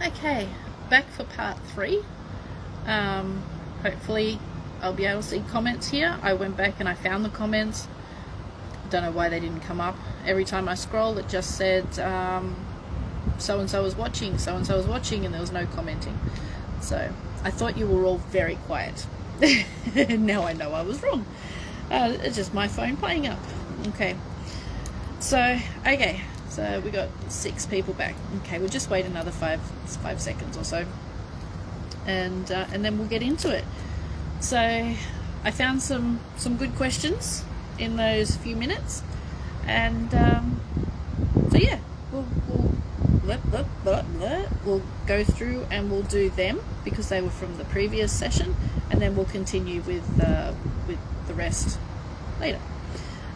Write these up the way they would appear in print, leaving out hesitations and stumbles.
Okay, back for part 3. Hopefully I'll be able to see comments here. I went back and I found the comments. Don't know why they didn't come up. Every time I scroll it just said so-and-so was watching, so-and-so was watching, and there was no commenting. So I thought you were all very quiet. Now I know I was wrong. It's just my phone playing up. Okay, so we got 6 people back. Okay, we'll just wait another 5 seconds or so, and then we'll get into it. So I found some good questions in those few minutes, and so yeah, we'll go through and we'll do them because they were from the previous session, and then we'll continue with the rest later.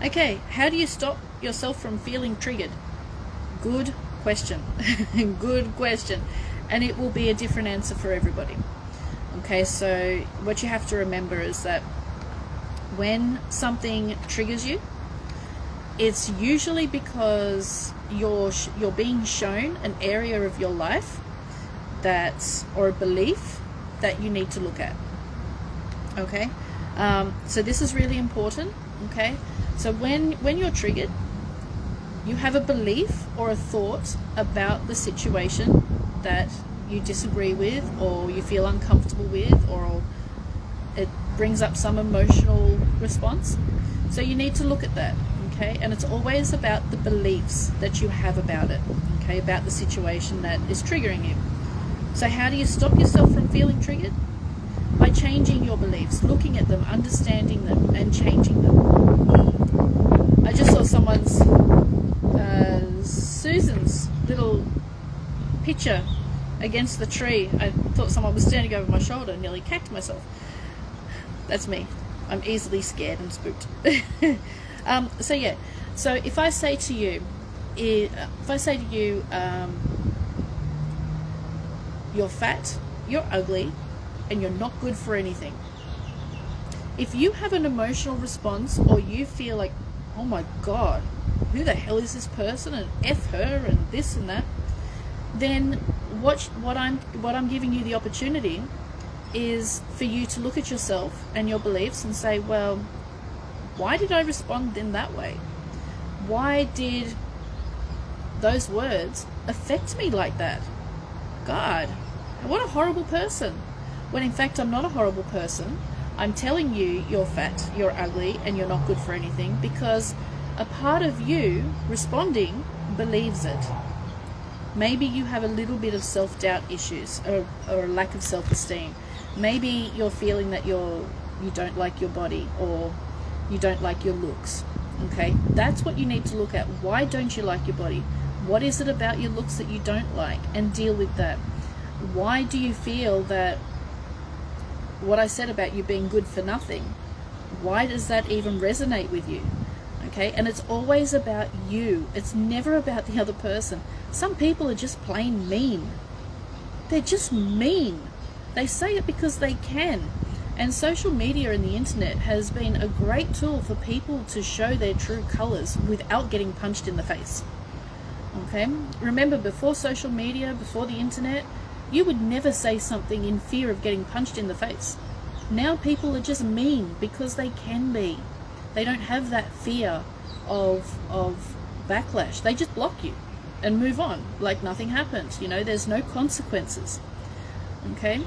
Okay, how do you stop yourself from feeling triggered? Good question. Good question. And it will be a different answer for everybody. Okay, so what you have to remember is that when something triggers you, it's usually because you're being shown an area of your life or a belief that you need to look at. Okay, so this is really important. Okay, so when you're triggered, you have a belief or a thought about the situation that you disagree with, or you feel uncomfortable with, or it brings up some emotional response. So you need to look at that. Okay, and it's always about the beliefs that you have about it. Okay, about the situation that is triggering you. So how do you stop yourself from feeling triggered? By changing your beliefs, looking at them, understanding them, and changing them. I just saw Susan's little picture against the tree. I thought someone was standing over my shoulder and nearly cacked myself. That's me. I'm easily scared and spooked. So yeah, so if I say to you, you're fat, you're ugly, and you're not good for anything. If you have an emotional response, or you feel like, oh my God, who the hell is this person, and F her, and this and that, then what I'm giving you the opportunity is for you to look at yourself and your beliefs and say, well, why did I respond in that way? Why did those words affect me like that? God, what a horrible person. When in fact I'm not a horrible person. I'm telling you you're fat, you're ugly, and you're not good for anything because a part of you responding believes it. Maybe you have a little bit of self-doubt issues or a lack of self-esteem. Maybe you're feeling that you don't like your body, or you don't like your looks. Okay, that's what you need to look at. Why don't you like your body? What is it about your looks that you don't like? And deal with that. Why do you feel that what I said about you being good for nothing, why does that even resonate with you? Okay, and it's always about you. It's never about the other person. Some people are just plain mean. They're just mean. They say it because they can. And social media and the internet has been a great tool for people to show their true colors without getting punched in the face. Okay, remember, before social media, before the internet, you would never say something in fear of getting punched in the face. Now people are just mean because they can be. They don't have that fear of backlash. They just block you and move on like nothing happened. You know, there's no consequences. Okay,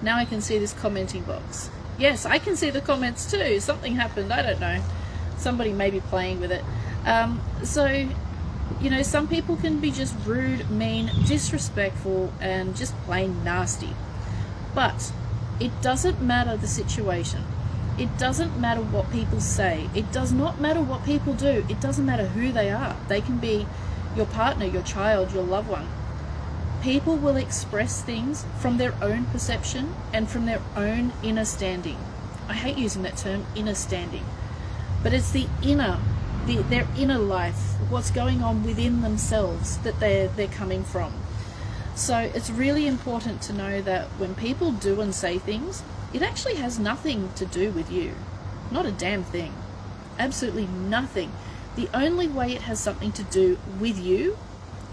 now I can see this commenting box. Yes, I can see the comments too. Something happened, I don't know. Somebody may be playing with it. So you know, some people can be just rude, mean, disrespectful, and just plain nasty. But it doesn't matter the situation. It doesn't matter what people say. It does not matter what people do. It doesn't matter who they are. They can be your partner, your child, your loved one. People will express things from their own perception and from their own inner standing. I hate using that term, inner standing. But it's the inner, their inner life, what's going on within themselves that they're coming from. So it's really important to know that when people do and say things, it actually has nothing to do with you. Not a damn thing. Absolutely nothing. The only way it has something to do with you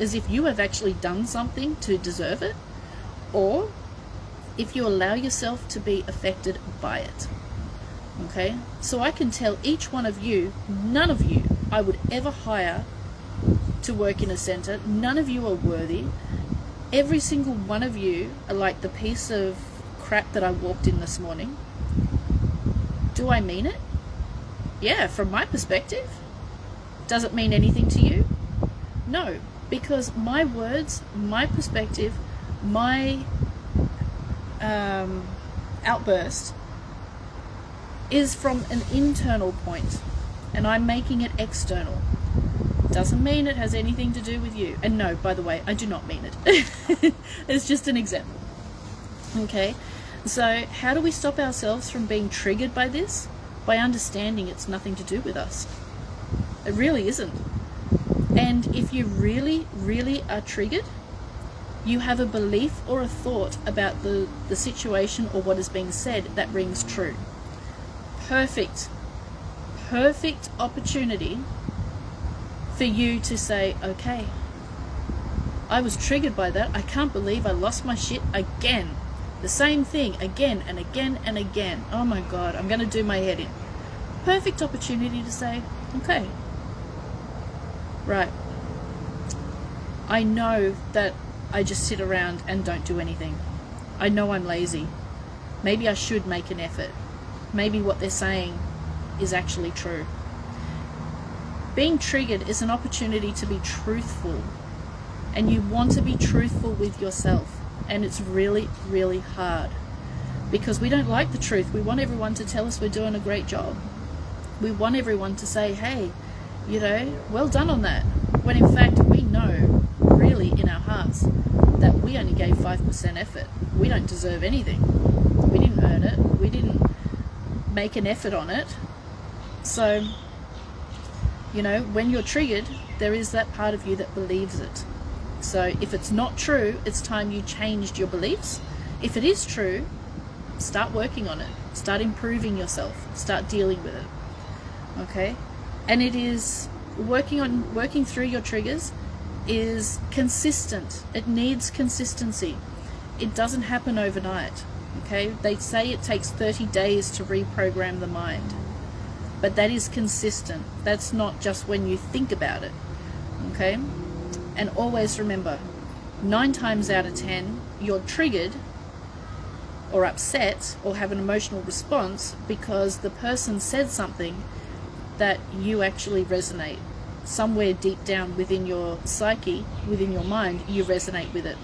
as if you have actually done something to deserve it, or if you allow yourself to be affected by it. Okay, so I can tell each one of you, none of you I would ever hire to work in a center. None of you are worthy. Every single one of you are like the piece of crap that I walked in this morning. Do I mean it? Yeah, from my perspective. Does it mean anything to you? No, because my words, my perspective, my outburst is from an internal point, and I'm making it external. Doesn't mean it has anything to do with you. And no, by the way, I do not mean it. It's just an example. Okay, so how do we stop ourselves from being triggered by this? By understanding it's nothing to do with us. It really isn't. And if you really, really are triggered, you have a belief or a thought about the situation or what is being said that rings true. Perfect opportunity for you to say, okay, I was triggered by that. I can't believe I lost my shit again. The same thing again and again and again. Oh my God, I'm going to do my head in. Perfect opportunity to say, okay, right, I know that I just sit around and don't do anything. I know I'm lazy. Maybe I should make an effort. Maybe what they're saying is actually true. Being triggered is an opportunity to be truthful, and you want to be truthful with yourself, and it's really, really hard because we don't like the truth. We want everyone to tell us we're doing a great job. We want everyone to say, hey, you know, well done on that, when in fact we know really in our hearts that we only gave 5% effort. We don't deserve anything. We didn't earn it. We didn't make an effort on it. So, you know, when you're triggered, there is that part of you that believes it. So if it's not true, it's time you changed your beliefs. If it is true, start working on it. Start improving yourself. Start dealing with it. Okay? And it is working through your triggers is consistent. It needs consistency. It doesn't happen overnight. Okay? They say it takes 30 days to reprogram the mind. But that is consistent. That's not just when you think about it. Okay? And always remember, 9 times out of 10, you're triggered or upset or have an emotional response because the person said something that you actually resonate. Somewhere deep down within your psyche, within your mind, you resonate with it.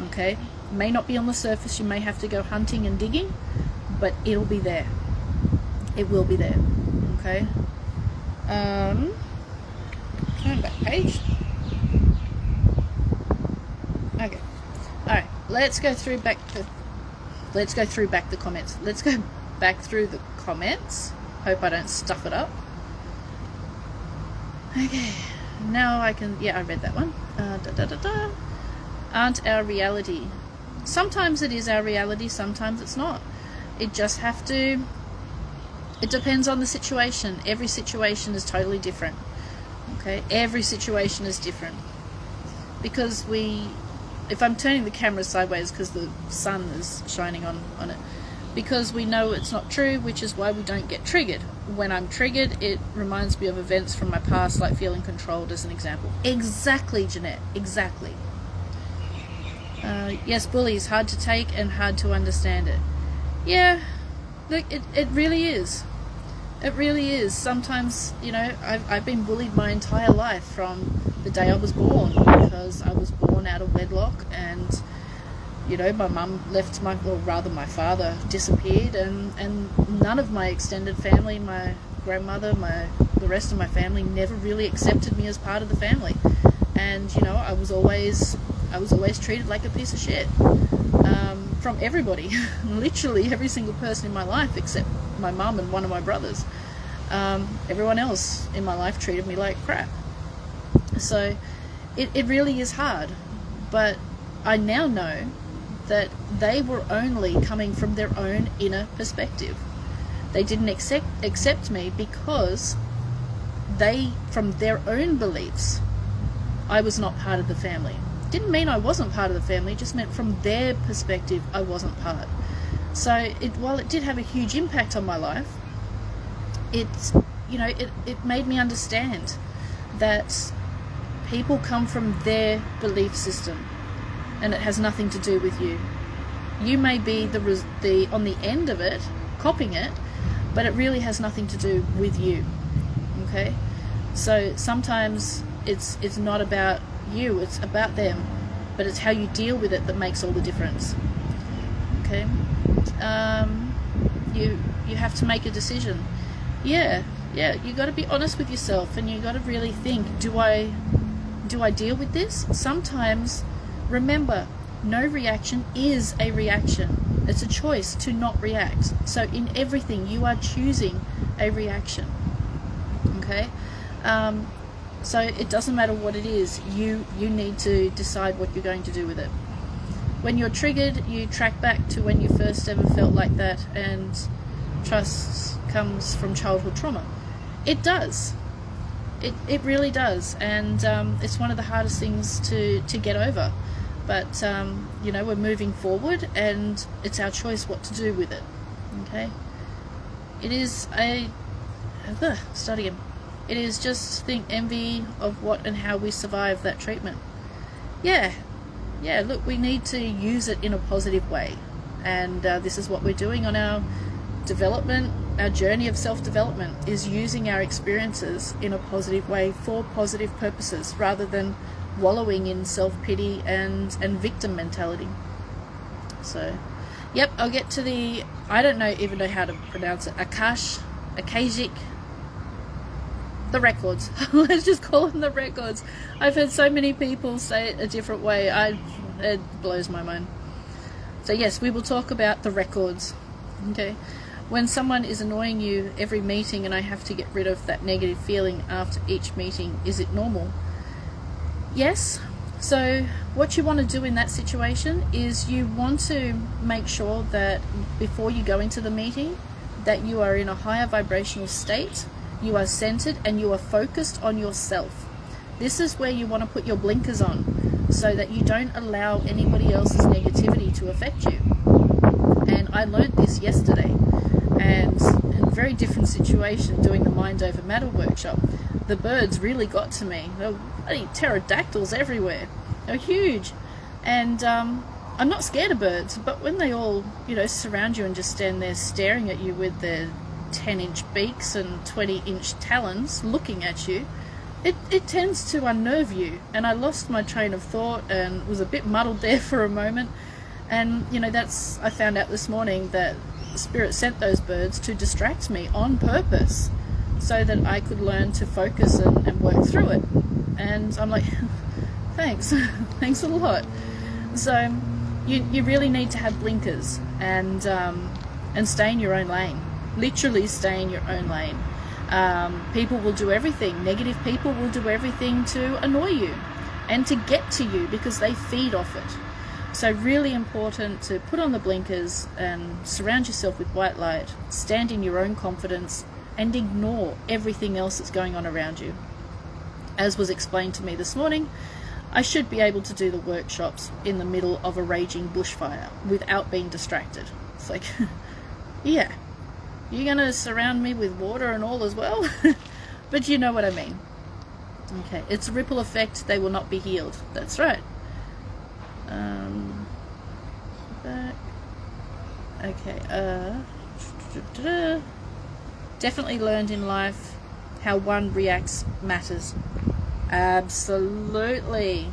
Okay? It may not be on the surface. You may have to go hunting and digging, but it'll be there. It will be there. Okay? Turn back page. Okay. Alright, let's go through back the comments. Let's go back through the comments. Hope I don't stuff it up. Okay. Now I can, yeah, I read that one. Aren't our reality. Sometimes it is our reality, sometimes it's not. It depends on the situation. Every situation is totally different. Okay? Every situation is different. Because if I'm turning the camera sideways because the sun is shining on it, because we know it's not true, which is why we don't get triggered. When I'm triggered, it reminds me of events from my past, like feeling controlled as an example. Exactly, Jeanette, exactly. Yes, bully is hard to take and hard to understand it. Yeah, look, it really is. It really is. Sometimes, you know, I've been bullied my entire life from the day I was born, because I was born out of wedlock, and you know, my mum left my father disappeared, and none of my extended family, my grandmother, the rest of my family never really accepted me as part of the family. And you know, I was always treated like a piece of shit from everybody. Literally every single person in my life except my mum and one of my brothers. Everyone else in my life treated me like crap. So it really is hard, but I now know that they were only coming from their own inner perspective. They didn't accept me because they, from their own beliefs, I was not part of the family. Didn't mean I wasn't part of the family, just meant from their perspective I wasn't part. So while it did have a huge impact on my life, it made me understand that people come from their belief system, and it has nothing to do with you. You may be the on the end of it, copying it, but it really has nothing to do with you. Okay, so sometimes it's not about you, it's about them, but it's how you deal with it that makes all the difference. Okay, you have to make a decision. Yeah, you got to be honest with yourself, and you got to really think, do I deal with this? Sometimes, remember, no reaction is a reaction. It's a choice to not react. So in everything, you are choosing a reaction. Okay, so it doesn't matter what it is. You need to decide what you're going to do with it. When you're triggered, you track back to when you first ever felt like that, and trust comes from childhood trauma. It does. It really does, and it's one of the hardest things to get over. But we're moving forward, and it's our choice what to do with it. Okay, it is It is just envy of what and how we survive that treatment. Yeah. Look, we need to use it in a positive way, and this is what we're doing on our development. Our journey of self-development is using our experiences in a positive way for positive purposes, rather than wallowing in self-pity and victim mentality. So, yep, I'll get to I don't even know how to pronounce it, Akashic, the records. Let's just call them the records. I've heard so many people say it a different way. It blows my mind. So yes, we will talk about the records. Okay. When someone is annoying you every meeting and I have to get rid of that negative feeling after each meeting, is it normal? Yes. So what you want to do in that situation is you want to make sure that before you go into the meeting, that you are in a higher vibrational state, you are centered, and you are focused on yourself. This is where you want to put your blinkers on, so that you don't allow anybody else's negativity to affect you. And I learned this yesterday, and in a very different situation doing the Mind Over Matter workshop. The birds really got to me. There were bloody pterodactyls everywhere. They were huge. And I'm not scared of birds, but when they all, surround you and just stand there staring at you with their 10-inch beaks and 20-inch talons looking at you, it tends to unnerve you. And I lost my train of thought and was a bit muddled there for a moment. And, I found out this morning that Spirit sent those birds to distract me on purpose, so that I could learn to focus and work through it. And I'm like, thanks a lot. So you really need to have blinkers and stay in your own lane. Literally stay in your own lane. People will do everything. Negative people will do everything to annoy you and to get to you, because they feed off it. So really important to put on the blinkers and surround yourself with white light, stand in your own confidence, and ignore everything else that's going on around you. As was explained to me this morning, I should be able to do the workshops in the middle of a raging bushfire without being distracted. It's like, yeah, you're going to surround me with water and all as well? But you know what I mean. Okay, it's a ripple effect. They will not be healed. That's right. Back. Okay, definitely learned in life how one reacts matters. Absolutely.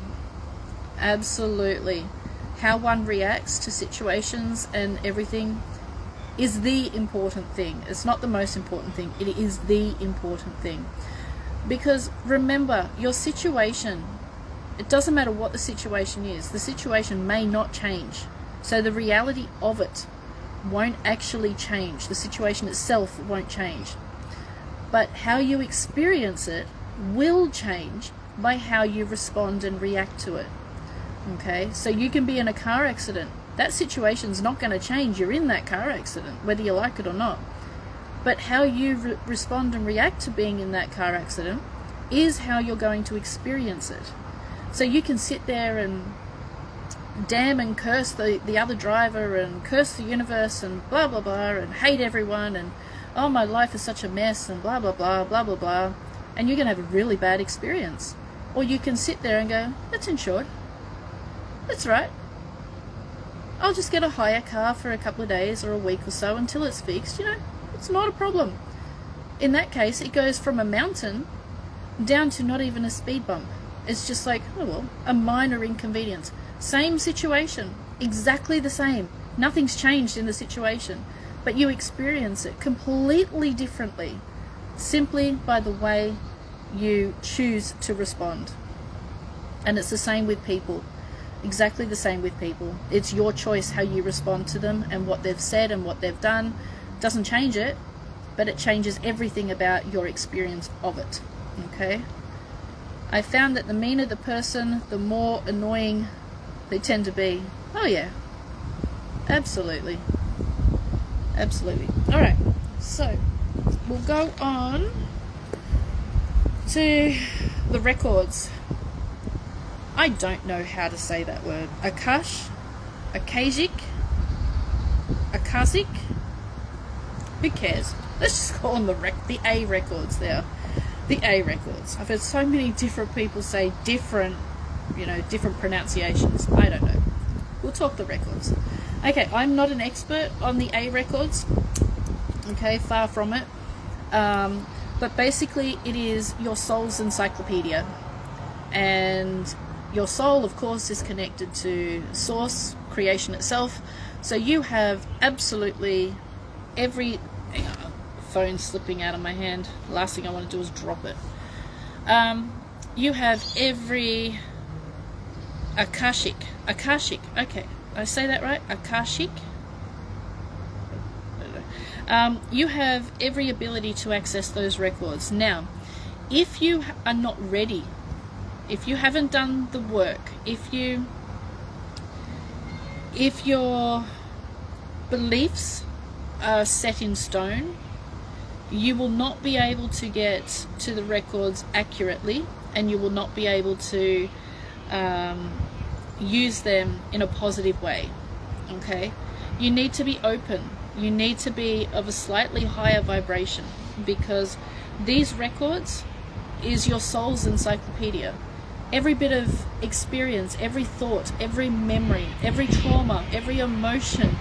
How one reacts to situations and everything is the important thing. It's not the most important thing. It is the important thing. Because remember, your situation, it doesn't matter what the situation is. The situation may not change. So the reality of it won't actually change. The situation itself won't change. But how you experience it will change by how you respond and react to it. Okay, so you can be in a car accident. That situation's not going to change. You're in that car accident, whether you like it or not. But how you respond and react to being in that car accident is how you're going to experience it. So you can sit there and damn and curse the other driver and curse the universe and blah blah blah and hate everyone and oh, my life is such a mess and blah blah blah blah blah blah, and you're going to have a really bad experience. Or you can sit there and go, that's insured, that's right, I'll just get a hire car for a couple of days or a week or so until it's fixed. It's not a problem. In that case, it goes from a mountain down to not even a speed bump. It's just like, oh well, a minor inconvenience. Same situation, exactly the same. Nothing's changed in the situation, but you experience it completely differently simply by the way you choose to respond. And it's the same with people. Exactly the same with people. It's your choice how you respond to them, and what they've said and what they've done doesn't change it, but it changes everything about your experience of it. Okay? I found that the meaner the person, the more annoying they tend to be. Oh yeah, absolutely, absolutely. All right, so we'll go on to the records. I don't know how to say that word. Akash, Akashic, Akashic. Who cares? Let's just call them the A records there. The A records. I've heard so many different people say different pronunciations. I don't know. We'll talk the records. Okay, I'm not an expert on the A records. Okay, far from it. But basically it is your soul's encyclopedia. And your soul, of course, is connected to source, creation itself. So you have absolutely every... Hang on, phone slipping out of my hand. The last thing I want to do is drop it. You have every... Akashic, okay, I say that right? Akashic. You have every ability to access those records. Now, if you are not ready, if you haven't done the work, if your beliefs are set in stone, you will not be able to get to the records accurately, and you will not be able to use them in a positive way. Okay, you need to be open, you need to be of a slightly higher vibration, because these records is your soul's encyclopedia. Every bit of experience, every thought, every memory, every trauma, every emotion,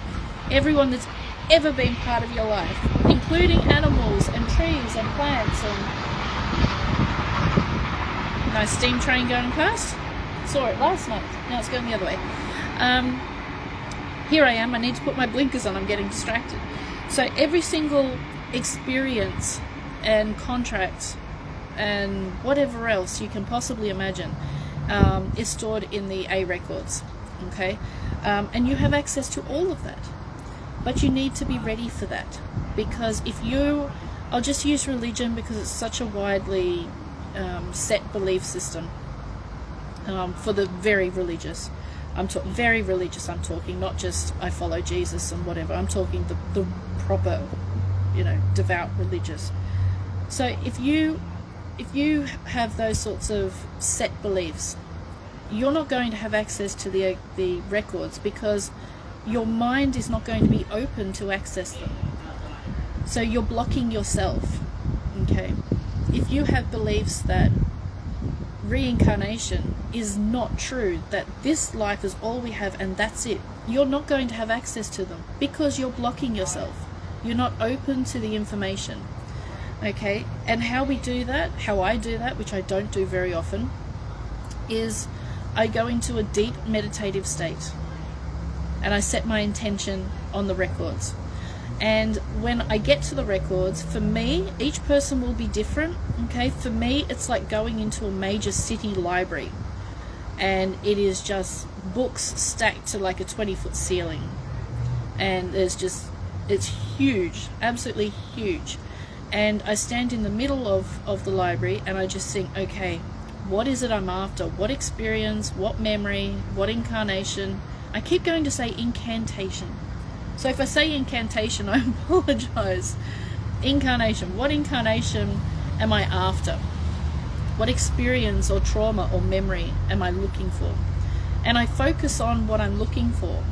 everyone that's ever been part of your life, including animals and trees and plants. And nice steam train going past. Saw it last night. Now it's going the other way. Here I am. I need to put my blinkers on. I'm getting distracted. So every single experience and contract and whatever else you can possibly imagine is stored in the A records. Okay, and you have access to all of that, but you need to be ready for that, because I'll just use religion because it's such a widely set belief system. For the very religious, I'm talking not just I follow Jesus and whatever. I'm talking the proper, devout religious. So if you have those sorts of set beliefs, you're not going to have access to the records, because your mind is not going to be open to access them. So you're blocking yourself. Okay, if you have beliefs that reincarnation is not true, that this life is all we have and that's it, you're not going to have access to them, because you're blocking yourself. You're not open to the information. Okay, and how I do that, which I don't do very often, is I go into a deep meditative state and I set my intention on the records. And when I get to the records, for me, each person will be different. Okay, for me, it's like going into a major city library, and it is just books stacked to like a 20-foot ceiling, and it's huge, absolutely huge. And I stand in the middle of the library and I just think, okay, what is it I'm after? What experience, what memory, what incarnation? I keep going to say incantation. So if I say incantation, I apologize. Incarnation. What incarnation am I after? What experience or trauma or memory am I looking for? And I focus on what I'm looking for,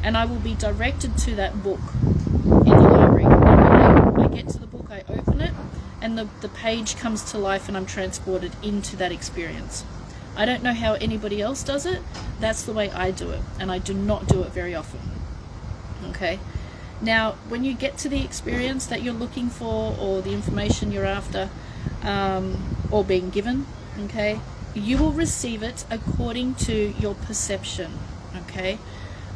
and I will be directed to that book in the library. And when I get to the book, I open it, and the page comes to life, and I'm transported into that experience. I don't know how anybody else does it. That's the way I do it, and I do not do it very often. Okay? Now, when you get to the experience that you're looking for, or the information you're after, or being given, okay, you will receive it according to your perception. Okay?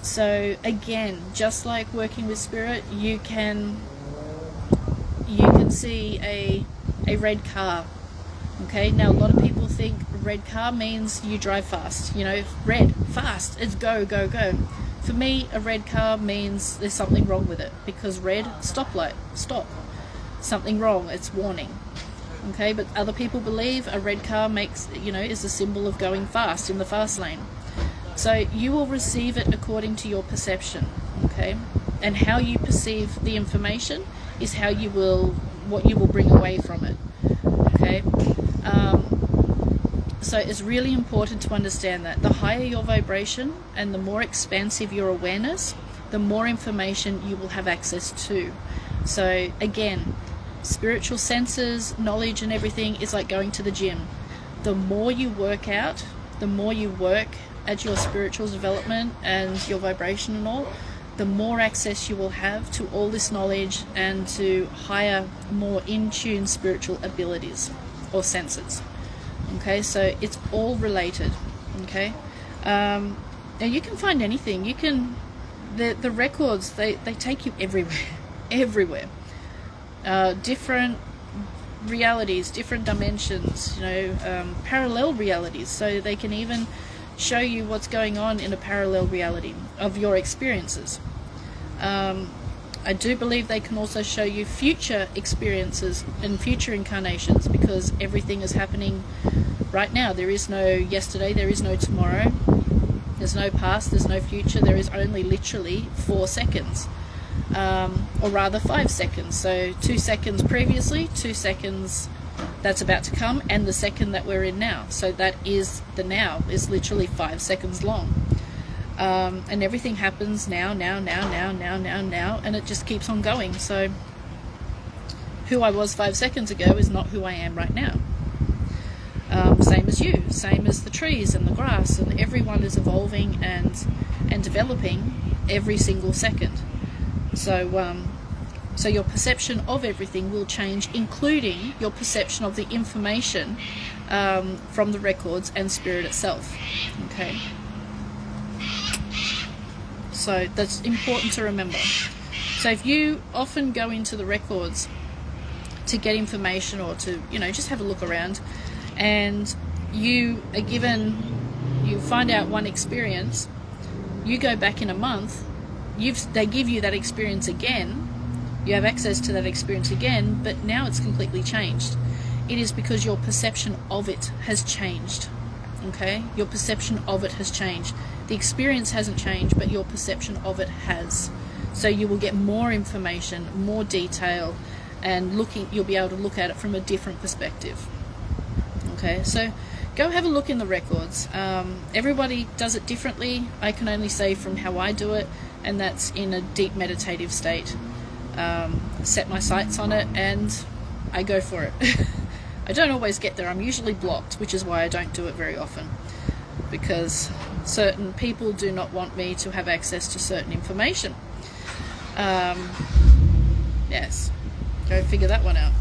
So again, just like working with spirit, you can see a red car. Okay, now a lot of people think red car means you drive fast. You know, red, fast, it's go, go, go. For me, a red car means there's something wrong with it, because red, stoplight, stop. Something wrong, it's warning. Okay, but other people believe a red car is a symbol of going fast in the fast lane. So you will receive it according to your perception, okay? And how you perceive the information is what you will bring away from it, okay? So it's really important to understand that the higher your vibration and the more expansive your awareness, the more information you will have access to. So again, spiritual senses, knowledge and everything is like going to the gym. The more you work out, the more you work at your spiritual development and your vibration and all, the more access you will have to all this knowledge and to higher, more in-tune spiritual abilities or senses. Okay, so it's all related. Okay, now you can find anything. You can, the records, they take you everywhere. Different realities, different dimensions, parallel realities. So they can even show you what's going on in a parallel reality of your experiences. I do believe they can also show you future experiences and future incarnations, because everything is happening right now. There is no yesterday, there is no tomorrow, there's no past, there's no future. There is only literally 4 seconds, or rather 5 seconds. So 2 seconds previously, 2 seconds that's about to come, and the second that we're in now. So that is the now, is literally 5 seconds long. And everything happens now, and it just keeps on going. So who I was 5 seconds ago is not who I am right now. Same as you, same as the trees and the grass, and everyone is evolving and developing every single second. So your perception of everything will change, including your perception of the information from the records and spirit itself. Okay. So that's important to remember. So if you often go into the records to get information, or to, just have a look around, and you are given, you find out one experience, you go back in a month, they give you that experience again, you have access to that experience again, but now it's completely changed. It is because your perception of it has changed. Okay? Your perception of it has changed. The experience hasn't changed, but your perception of it has. So you will get more information, more detail, and you'll be able to look at it from a different perspective. Okay, so go have a look in the records. Everybody does it differently. I can only say from how I do it, and that's in a deep meditative state. Set my sights on it, and I go for it. I don't always get there. I'm usually blocked, which is why I don't do it very often, because certain people do not want me to have access to certain information. Yes, go figure that one out.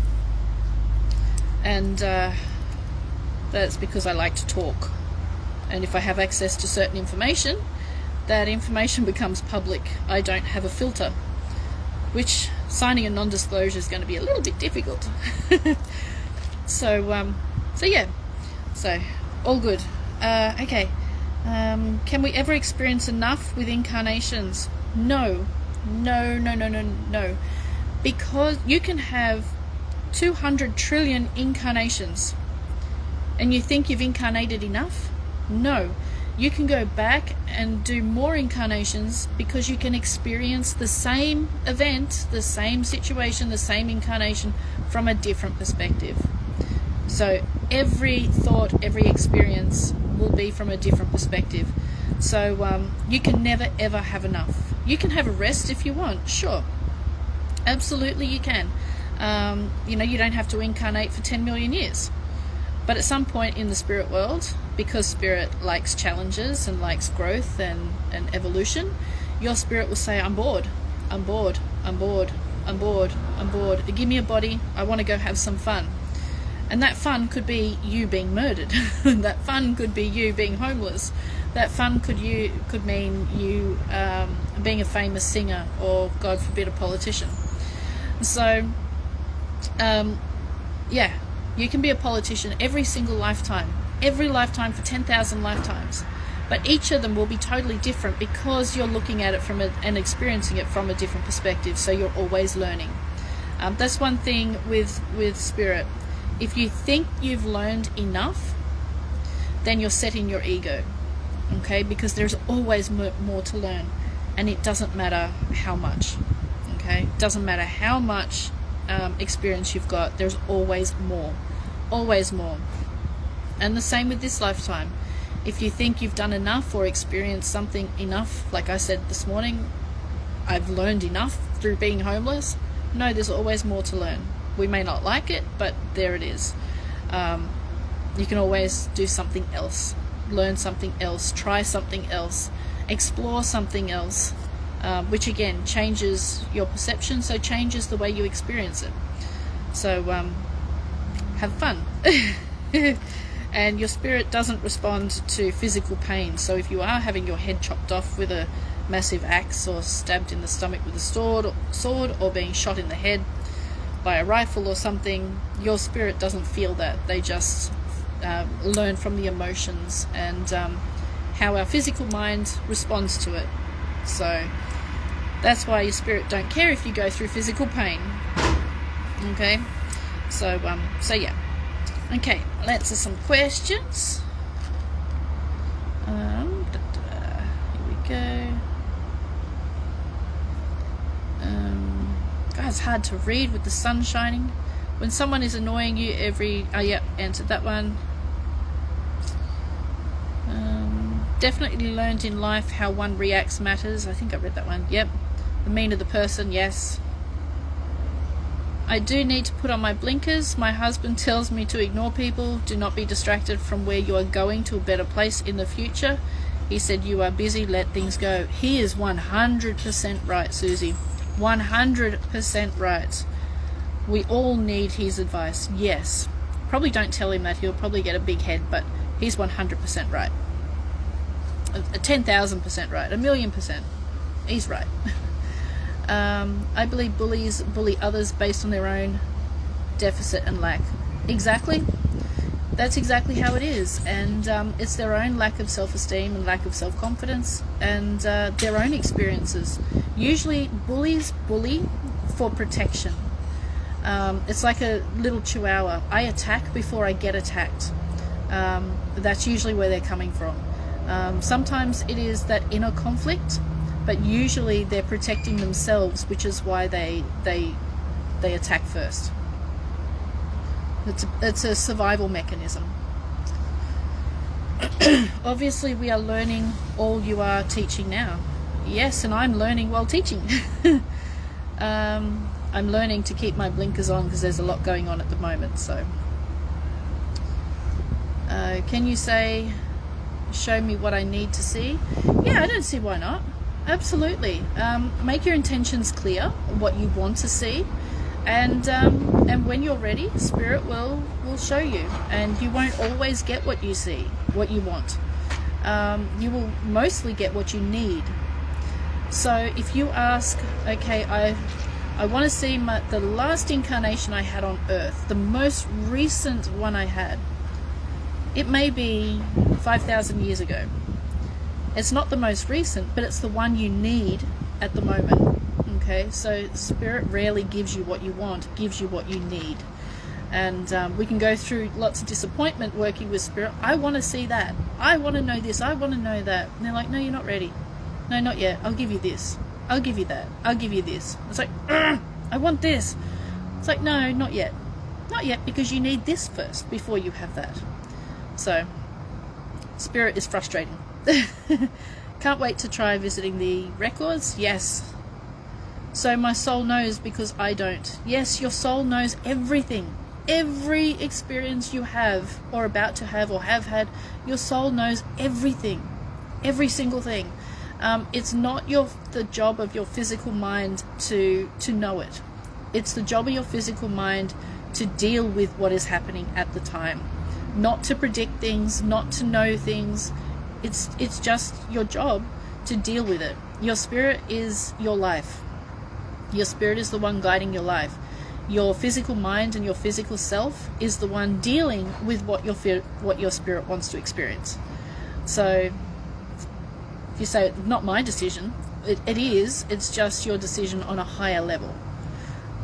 And that's because I like to talk, and if I have access to certain information, that information becomes public. I don't have a filter, which signing a non-disclosure is going to be a little bit difficult. So yeah, so all good. Okay, can we ever experience enough with incarnations? No, because you can have 200 trillion incarnations and you think you've incarnated enough? No, you can go back and do more incarnations, because you can experience the same event, the same situation, the same incarnation from a different perspective. So every thought, every experience will be from a different perspective. So you can never ever have enough. You can have a rest if you want, sure. Absolutely you can. You don't have to incarnate for 10 million years. But at some point in the spirit world, because spirit likes challenges and likes growth and evolution, your spirit will say, I'm bored, I'm bored, I'm bored, I'm bored, I'm bored. Give me a body, I want to go have some fun. And that fun could be you being murdered. That fun could be you being homeless. That fun could mean you being a famous singer or, God forbid, a politician. So, you can be a politician every single lifetime for 10,000 lifetimes. But each of them will be totally different because you're looking at it and experiencing it from a different perspective. So you're always learning. That's one thing with spirit. If you think you've learned enough, then you're setting your ego. Okay, because there's always more to learn, and it doesn't matter how much. Okay, it doesn't matter how much experience you've got. There's always more, and the same with this lifetime. If you think you've done enough or experienced something enough, like I said this morning, I've learned enough through being homeless. No, there's always more to learn. We may not like it, but there it is. You can always do something else. Learn something else, try something else, explore something else, which again changes your perception, so changes the way you experience it. So have fun. And your spirit doesn't respond to physical pain. So if you are having your head chopped off with a massive axe, or stabbed in the stomach with a sword, or being shot in the head by a rifle or something, your spirit doesn't feel that. They just learn from the emotions and how our physical mind responds to it. So that's why your spirit don't care if you go through physical pain. Okay, so yeah. Okay, let's answer some questions. Here we go. God, it's hard to read with the sun shining. When someone is annoying you answered that one. Definitely learned in life how one reacts matters. I think I read that one. Yep. The meaner the person, yes. I do need to put on my blinkers. My husband tells me to ignore people. Do not be distracted from where you are going to a better place in the future. He said, you are busy, let things go. He is 100% right, Susie. 100% right. We all need his advice, yes. Probably don't tell him that, he'll probably get a big head, but he's 100% right. 10,000% right, 1,000,000%. He's right. I believe bullies bully others based on their own deficit and lack. Exactly. That's exactly how it is. And it's their own lack of self-esteem and lack of self-confidence and their own experiences. Usually bullies bully for protection. It's like a little chihuahua. I attack before I get attacked. That's usually where they're coming from. Sometimes it is that inner conflict, but usually they're protecting themselves, which is why they attack first. It's a survival mechanism. Obviously, we are learning all you are teaching now. Yes, and I'm learning while teaching. I'm learning to keep my blinkers on because there's a lot going on at the moment. So, can you show me what I need to see? Yeah, I don't see why not. Absolutely. Make your intentions clear, what you want to see, and when you're ready, Spirit will show you. And you won't always get what you see, what you want. You will mostly get what you need. So if you ask, okay, I want to see the last incarnation I had on Earth, the most recent one I had. It may be 5,000 years ago. It's not the most recent, but it's the one you need at the moment. Okay, so Spirit rarely gives you what you want, it gives you what you need. And we can go through lots of disappointment working with Spirit. I want to see that. I want to know this. I want to know that. And they're like, no, you're not ready. No, not yet. I'll give you this. I'll give you that. I'll give you this. It's like, I want this. It's like, no, not yet. Not yet, because you need this first before you have that. So, spirit is frustrating. Can't wait to try visiting the records. Yes. So my soul knows because I don't. Yes, your soul knows everything. Every experience you have or about to have or have had, your soul knows everything. Every single thing. It's not the job of your physical mind to know it. It's the job of your physical mind to deal with what is happening at the time. Not to predict things, not to know things. It's just your job to deal with it. Your spirit is your life. Your spirit is the one guiding your life. Your physical mind and your physical self is the one dealing with what your spirit wants to experience. So if you say, not my decision, it is. It's just your decision on a higher level.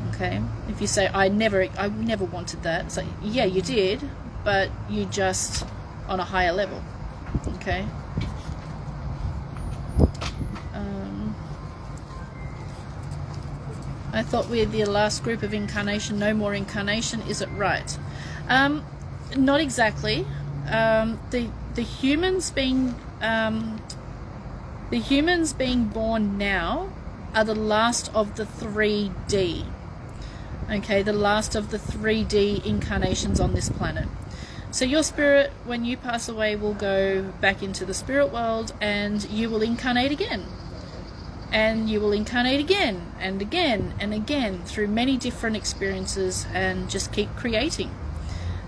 Okay? If you say, I never wanted that. It's like, yeah, you did, but you just on a higher level. Okay? I thought we're the last group of incarnation, no more incarnation. Is it right? Not exactly. The humans being born now are the last of the 3D. Okay, the last of the 3D incarnations on this planet. So your spirit, when you pass away, will go back into the spirit world, and you will incarnate again. And you will incarnate again and again and again through many different experiences and just keep creating.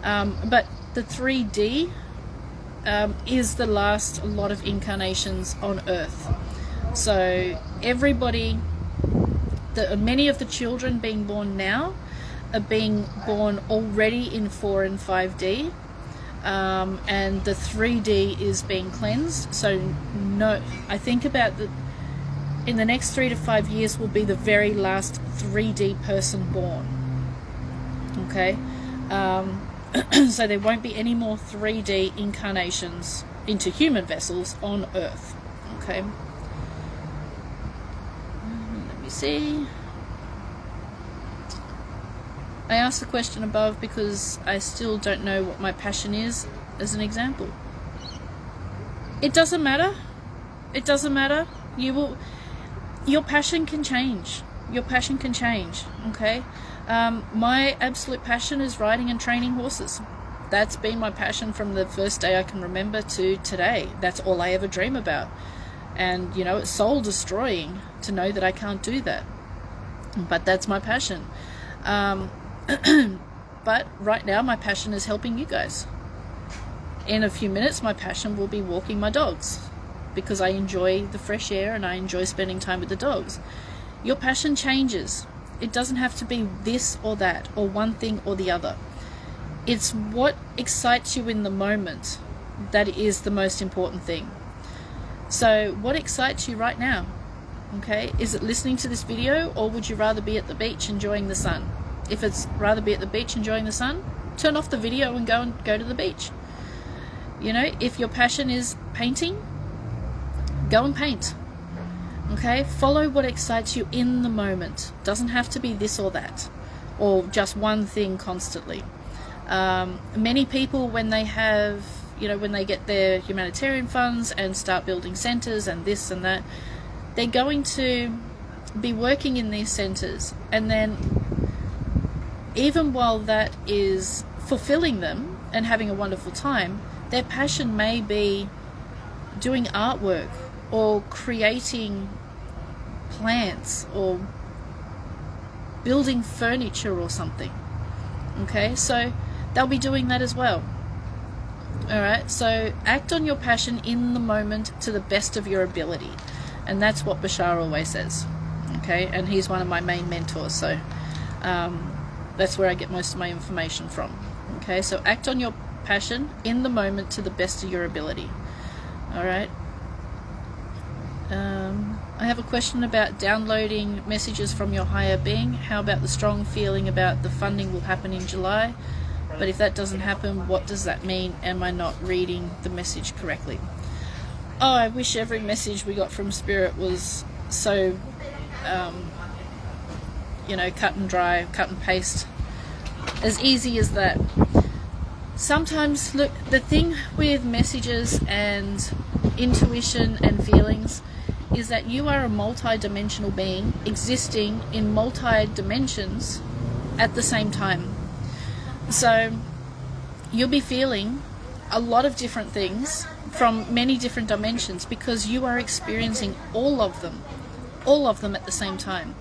But the 3D is the last lot of incarnations on Earth. So everybody, many of the children being born now are being born already in 4 and 5D. And the 3D is being cleansed. So no, I think about in the next 3 to 5 years will be the very last 3D person born. Okay? So there won't be any more 3D incarnations into human vessels on Earth. Okay? Let me see. I asked the question above because I still don't know what my passion is, as an example. It doesn't matter. It doesn't matter. Your passion can change. Your passion can change, okay? My absolute passion is riding and training horses. That's been my passion from the first day I can remember to today. That's all I ever dream about. And, it's soul destroying to know that I can't do that. But that's my passion. But right now my passion is helping you guys. In a few minutes my passion will be walking my dogs, because I enjoy the fresh air and I enjoy spending time with the dogs. Your passion changes. It doesn't have to be this or that, or one thing or the other. It's what excites you in the moment that is the most important thing. So what excites you right now? Okay, is it listening to this video, or would you rather be at the beach enjoying the sun? If it's rather be at the beach enjoying the sun, turn off the video and go to the beach. If your passion is painting, go and paint. Okay, follow what excites you in the moment. Doesn't have to be this or that, or just one thing constantly. Many people, when they get their humanitarian funds and start building centers and this and that, they're going to be working in these centers, and then even while that is fulfilling them and having a wonderful time, their passion may be doing artwork or creating plants or building furniture or something. Okay, so they'll be doing that as well. Alright, so act on your passion in the moment to the best of your ability. And that's what Bashar always says. Okay, and he's one of my main mentors, so that's where I get most of my information from. Okay, so act on your passion in the moment to the best of your ability. Alright. I have a question about downloading messages from your higher being. How about the strong feeling about the funding will happen in July? But if that doesn't happen, what does that mean? Am I not reading the message correctly? Oh, I wish every message we got from Spirit was so, cut and dry, cut and paste. As easy as that. Sometimes, look, the thing with messages and intuition and feelings is that you are a multi-dimensional being existing in multi-dimensions at the same time. So you'll be feeling a lot of different things from many different dimensions because you are experiencing all of them at the same time.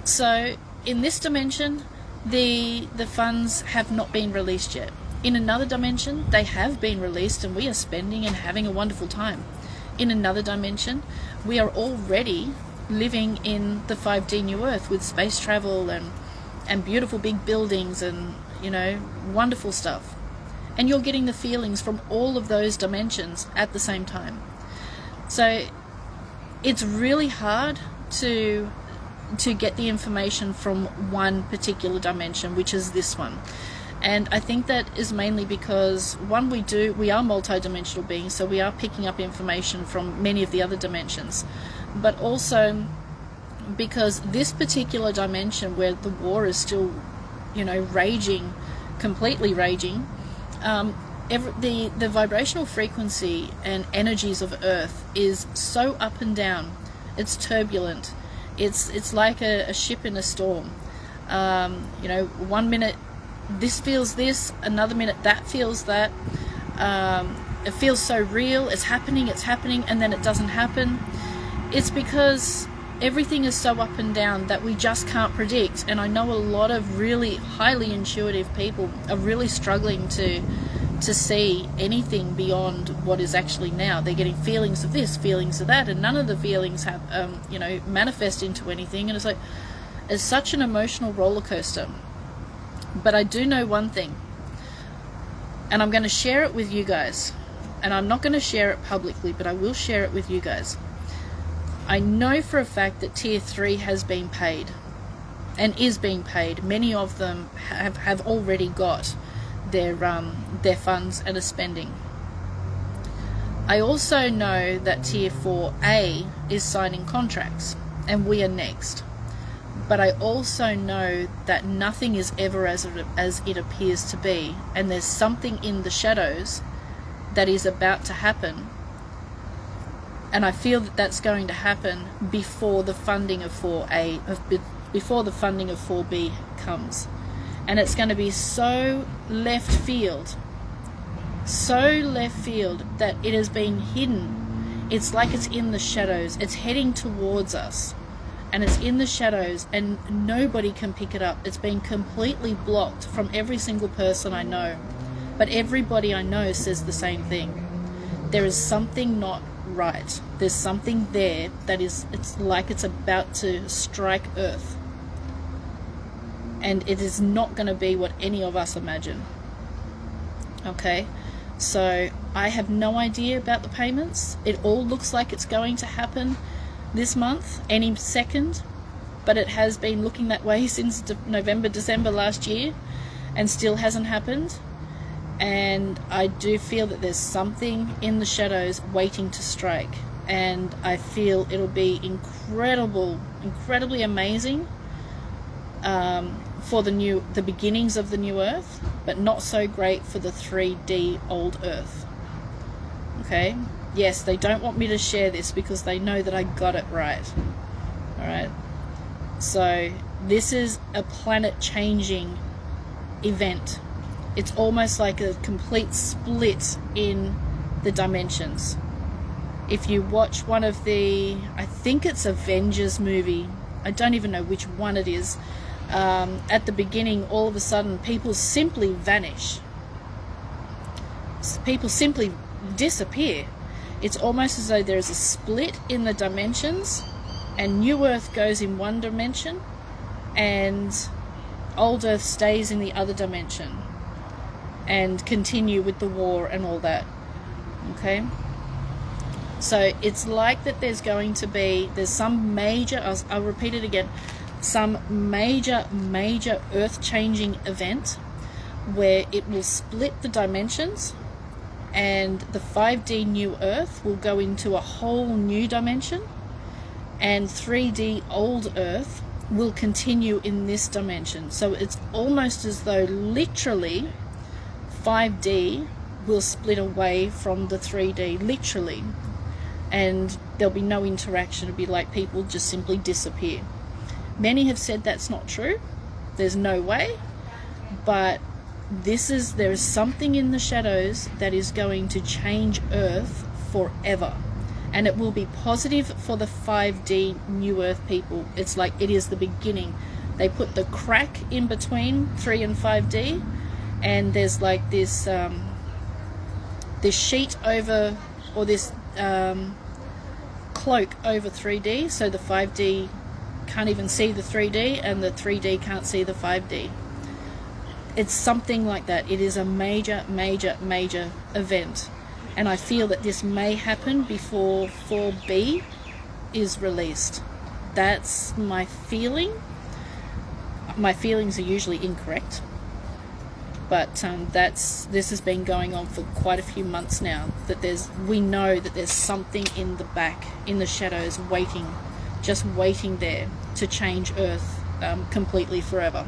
So in this dimension, the funds have not been released yet. In another dimension, they have been released and we are spending and having a wonderful time. In another dimension, we are already living in the 5D New Earth with space travel and beautiful big buildings and, you know, wonderful stuff. And you're getting the feelings from all of those dimensions at the same time. So it's really hard to get the information from one particular dimension, which is this one. And I think that is mainly because, one, we are multidimensional beings, so we are picking up information from many of the other dimensions, but also because this particular dimension where the war is still, you know, raging, completely raging, the vibrational frequency and energies of Earth is so up and down. It's turbulent. It's like a ship in a storm. You know, 1 minute this feels this, another minute that feels that. It feels so real, it's happening, and then it doesn't happen. It's because everything is so up and down that we just can't predict. And I know a lot of really highly intuitive people are really struggling to see anything beyond what is actually now. They're getting feelings of this, feelings of that, and none of the feelings have you know, manifest into anything. And it's like, it's such an emotional roller coaster. But I do know one thing, and I'm going to share it with you guys, and I'm not going to share it publicly, but I will share it with you guys. I know for a fact that Tier 3 has been paid and is being paid. Many of them have already got their funds and are spending. I also know that Tier 4A is signing contracts, and we are next. But I also know that nothing is ever as it appears to be, and there's something in the shadows that is about to happen, and I feel that that's going to happen before the funding of 4A, before the funding of 4B comes. And it's going to be so left field that it has been hidden. It's like it's in the shadows. It's heading towards us, and it's in the shadows, and nobody can pick it up. It's been completely blocked from every single person I know, but everybody I know says the same thing. There is something not right. There's something there that it's like it's about to strike Earth, and it is not going to be what any of us imagine. Okay, so I have no idea about the payments. It all looks like it's going to happen this month, any second, but it has been looking that way since November, December last year, and still hasn't happened. And I do feel that there's something in the shadows waiting to strike, and I feel it'll be incredibly amazing for the beginnings of the new Earth, but not so great for the 3D old Earth. Okay? Yes, they don't want me to share this because they know that I got it right. Alright? So, this is a planet-changing event. It's almost like a complete split in the dimensions. If you watch one of I think it's Avengers movie, I don't even know which one it is, at the beginning, all of a sudden, people simply vanish. People simply disappear. It's almost as though there is a split in the dimensions, and New Earth goes in one dimension, and Old Earth stays in the other dimension, and continue with the war and all that. Okay? So it's like that there's some major, I'll repeat it again, some major earth-changing event where it will split the dimensions, and the 5D New Earth will go into a whole new dimension, and 3D Old Earth will continue in this dimension. So it's almost as though literally 5D will split away from the 3D, literally, and there'll be no interaction. It'll be like people just simply disappear. Many have said that's not true. There's no way. But there is something in the shadows that is going to change Earth forever. And it will be positive for the 5D New Earth people. It's like it is the beginning. They put the crack in between 3 and 5D, and there's like this sheet over, or this cloak over 3D, so the 5D can't even see the 3D, and the 3D can't see the 5D. It's something like that. It is a major, major, major event. And I feel that this may happen before 4B is released. That's my feeling. My feelings are usually incorrect. But this has been going on for quite a few months now. We know that there's something in the back, in the shadows, just waiting there to change Earth completely forever.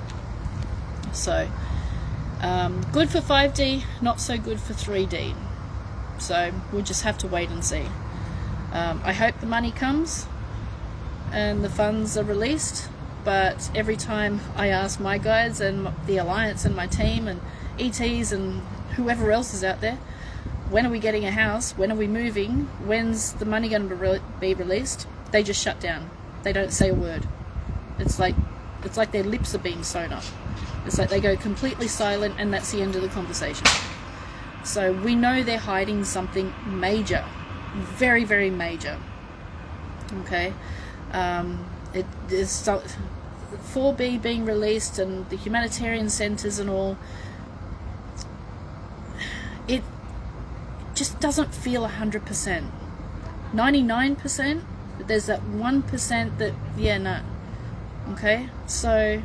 So, good for 5D, not so good for 3D. So we'll just have to wait and see. I hope the money comes and the funds are released, but every time I ask my guides and the Alliance and my team and ETs and whoever else is out there, when are we getting a house? When are we moving? When's the money going to be released? They just shut down. They don't say a word. It's like their lips are being sewn up. It's like they go completely silent, and that's the end of the conversation. So we know they're hiding something major, very, very major. Okay, there's 4B being released and the humanitarian centres and all. It just doesn't feel 100%, 99%. But there's that 1% that no. Okay, so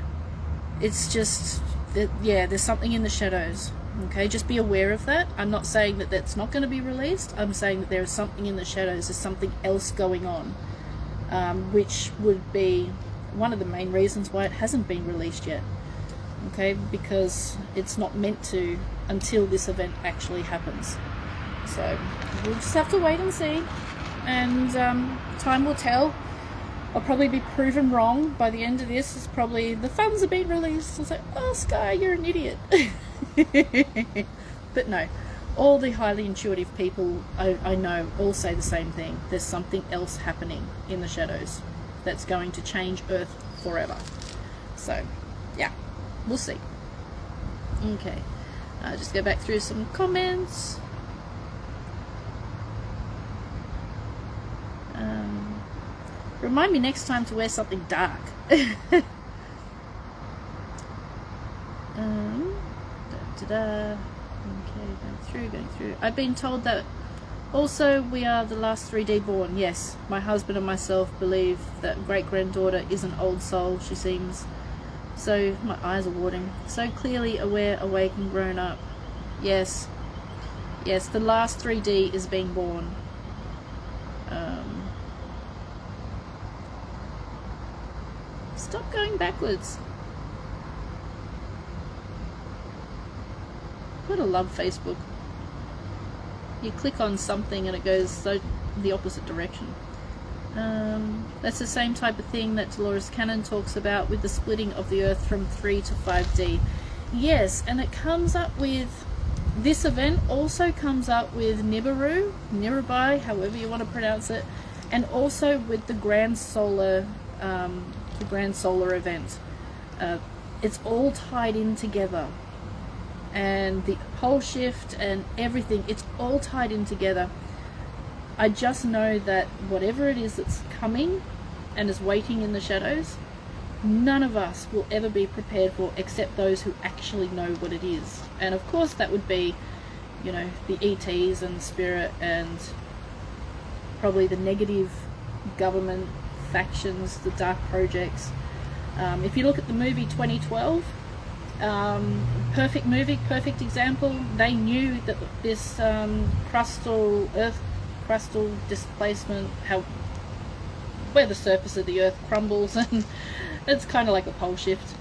it's just that there's something in the shadows. Okay, just be aware of that. I'm not saying that that's not going to be released. I'm saying that there is something in the shadows. There's something else going on, which would be one of the main reasons why it hasn't been released yet. Okay, because it's not meant to until this event actually happens. So we'll just have to wait and see, and time will tell. I'll probably be proven wrong by the end of this. It's probably the funds have been released. I'll say, oh, Sky, you're an idiot. But no, all the highly intuitive people I know all say the same thing. There's something else happening in the shadows that's going to change Earth forever. So, yeah, we'll see. Okay, just go back through some comments. Remind me next time to wear something dark. Okay, going through. I've been told that also we are the last 3D born. Yes, my husband and myself believe that great-granddaughter is an old soul, she seems. So, my eyes are watering. So clearly aware, awake and grown up. Yes. Yes, the last 3D is being born. Stop going backwards. Gotta love Facebook. You click on something and it goes the opposite direction. That's the same type of thing that Dolores Cannon talks about with the splitting of the Earth from 3 to 5D. Yes, and it comes up with, this event also comes up with Nibiru, Nirabai, however you want to pronounce it, and also with the Grand Solar event. It's all tied in together, and the pole shift and everything, it's all tied in together. I just know that whatever it is that's coming and is waiting in the shadows, none of us will ever be prepared for except those who actually know what it is. And of course that would be, you know, the ETs and Spirit and probably the negative government factions, the dark projects. If you look at the movie 2012, perfect movie, perfect example. They knew that this Earth crustal displacement, where the surface of the Earth crumbles and It's kind of like a pole shift.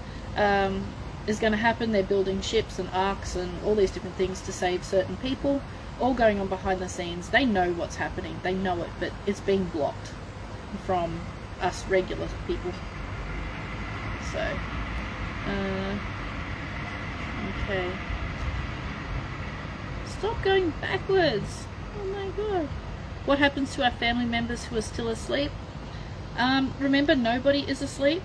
Is going to happen. They're building ships and arcs and all these different things to save certain people, all going on behind the scenes. They know what's happening, they know it, but it's being blocked from us regular people. So okay, stop going backwards. Oh my god. What happens to our family members who are still asleep? Remember, nobody is asleep.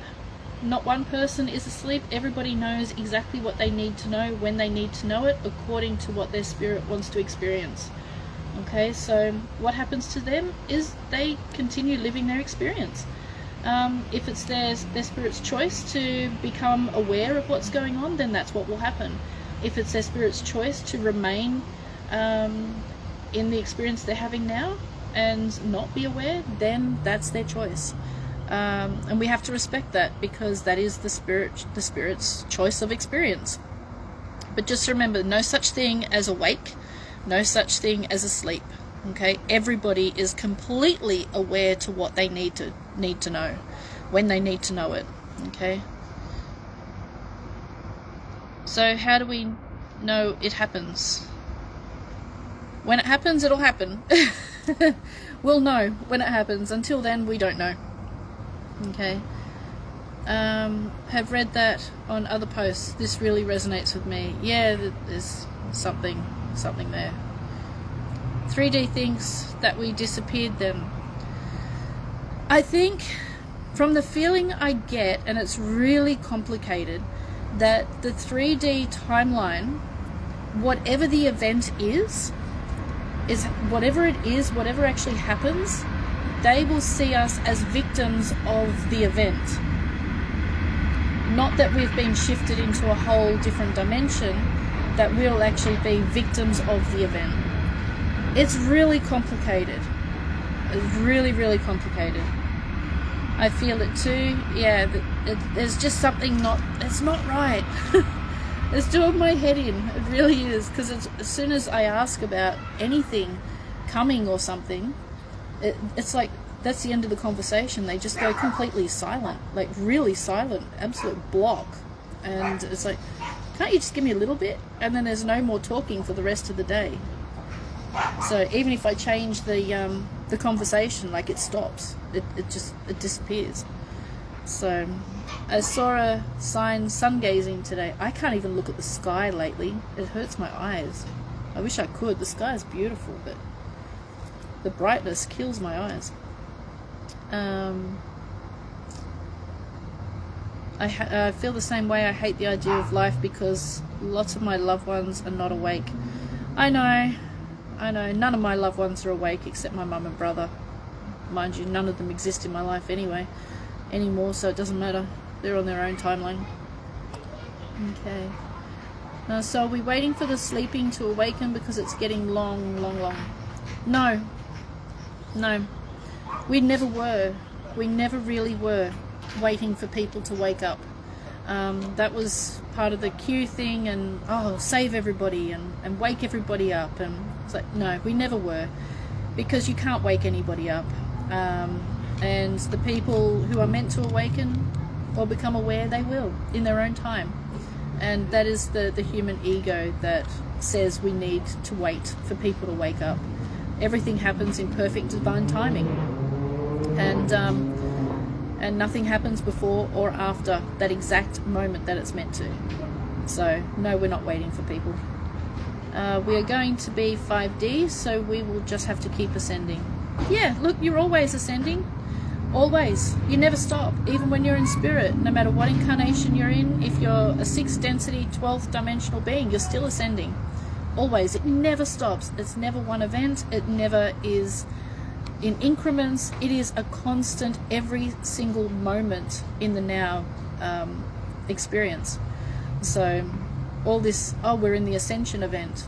Not one person is asleep. Everybody knows exactly what they need to know when they need to know it, according to what their spirit wants to experience. Okay, so what happens to them is they continue living their experience. If it's their spirit's choice to become aware of what's going on, then that's what will happen. If it's their spirit's choice to remain in the experience they're having now and not be aware, then that's their choice. And we have to respect that, because that is the spirit's choice of experience. But just remember, no such thing as awake, no such thing as asleep. Okay, everybody is completely aware to what they need to know when they need to know it. Okay, so how do we know it happens? When it happens, it'll happen. We'll know when it happens. Until then, we don't know. Okay, have read that on other posts. This really resonates with me. Yeah, there's something there. 3D thinks that we disappeared then. I think from the feeling I get, and it's really complicated, that the 3D timeline, whatever the event is whatever it is, whatever actually happens, they will see us as victims of the event. Not that we've been shifted into a whole different dimension, that we'll actually be victims of the event. It's really complicated. It's really, really complicated. I feel it too. Yeah, there's just something it's not right. It's doing my head in. It really is. Because as soon as I ask about anything coming or something, it's like that's the end of the conversation. They just go completely silent, like really silent, absolute block. And it's like, can't you just give me a little bit? And then there's no more talking for the rest of the day. So even if I change the conversation, like it stops. It disappears. So I saw a sign sun gazing today. I can't even look at the sky lately. It hurts my eyes. I wish I could. The sky is beautiful, but the brightness kills my eyes. I feel the same way. I hate the idea of life because lots of my loved ones are not awake. I know. None of my loved ones are awake except my mum and brother. Mind you, none of them exist in my life anymore, so it doesn't matter. They're on their own timeline. Okay. So are we waiting for the sleeping to awaken because it's getting long? No. We never were. We never really were waiting for people to wake up. That was part of the Q thing, and save everybody and wake everybody up. And it's like, no, we never were, because you can't wake anybody up. And the people who are meant to awaken or become aware, they will in their own time. And that is the human ego that says we need to wait for people to wake up. Everything happens in perfect divine timing, and nothing happens before or after that exact moment that it's meant to. So no, we're not waiting for people. We are going to be 5D, so we will just have to keep ascending. Yeah, look, you're always ascending. Always. You never stop. Even when you're in spirit, no matter what incarnation you're in, if you're a 6th density, 12th dimensional being, you're still ascending. Always. It never stops. It's never one event. It never is in increments. It is a constant, every single moment in the now experience. So all this, we're in the ascension event.